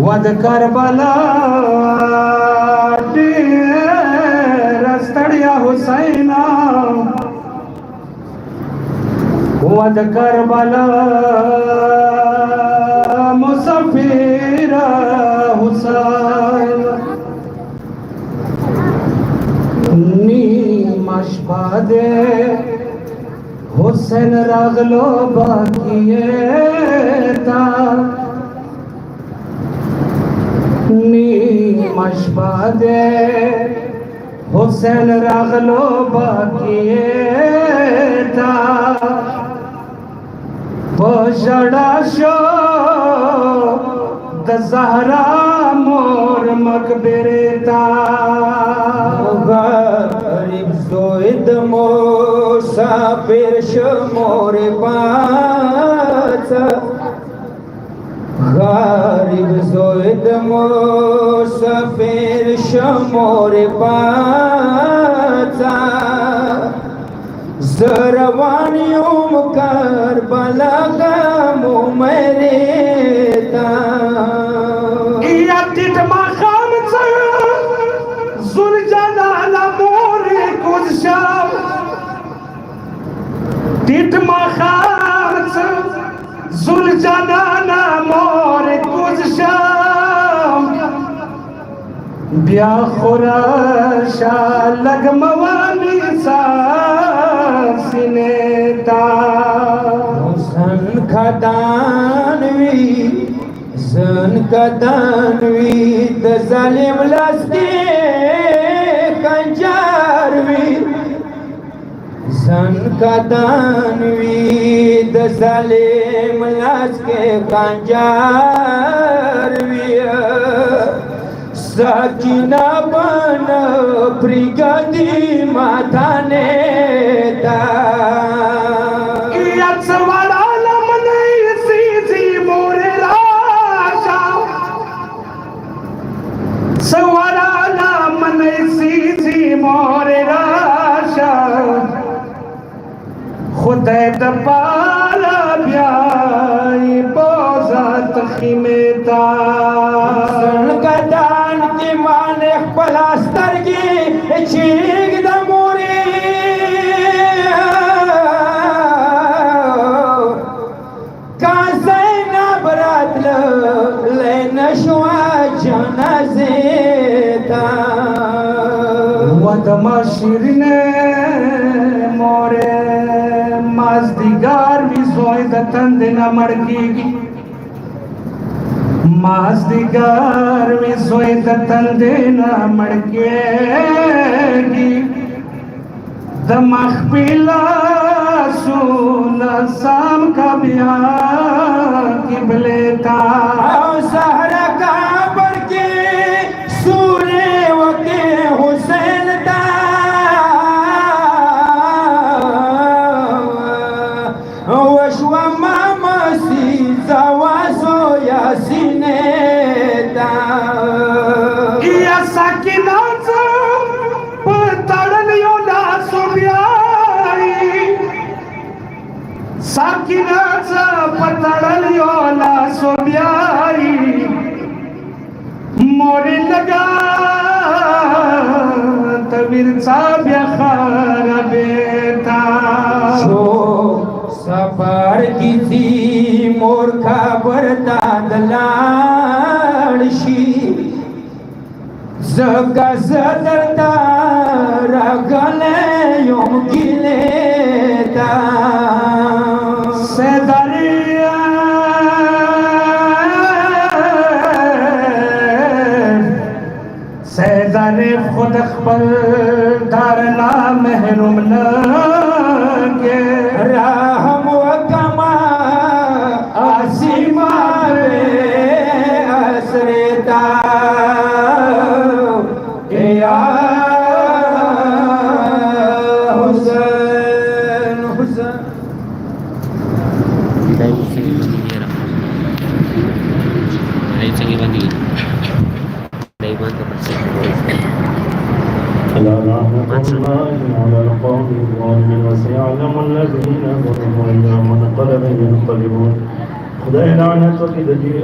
ود کربلا ډېر ستړیا حسینا ود کربلا مسافر حسین نیم شپه دې حسین راغلو باقیه تا نیم شپه دې حسین راغلو باقیه تا په ژړا شو د زهرا مور مقبره تا غریب زوی د مسافر شمور پاڅ غریب زوی د مسافر شمور پاڅ زروان یوم کربلا غمو مریتا یا ټیټ ماښام څه زول جلاله مورې کوز شم ټیټ ماښام څه زول جلاله مورې کوز شم بیا خو راشه لږ مواني سینې ته زن کدان وی د ظالم لاس کې کنجار وی زن کدان وی د ظالم لاس کې کنجار وی سکینه بن پرګدی ماتا نیتا یا سوارا لمنې سیزي مور راشا سوارا لمنې سیزي مور راشا خدای د پالا بیا بوزات خیمتا سنگدان کی مانے پلاستر کی چیگ دا موری کاسای نبرات لین شوا جنازیتا ودما شیرینه موره مازدیگار وی زوی د تند نه مړکیږي مازدیگار وی زوی د تند نه مړکیږي د مخبلا سونا سام کا بیا قبلتا او سهرا کابر کی سورے وقت حسین دا وشوا ماما سی زوازو یاسینه دا یا ساکینا پتړل یو لاسو بیاي ساکینا پتړل یو لاسو بیاي مورې لگا تبیر صاحب خرابتا شو سفر کی تھی مور خبر دادلانشی زگا زدرتا رگلے یوم گلیتا سیداریا سیداری خود خپل دارنا محروم لگے رحم و کما آسیمارے اسرتا یا حسین حسین فلا رحمة الله على القوم الظالمين وسيعلم الذين ظلموا إلى منقلب ينقلبون خدای لعنت وکړي د دې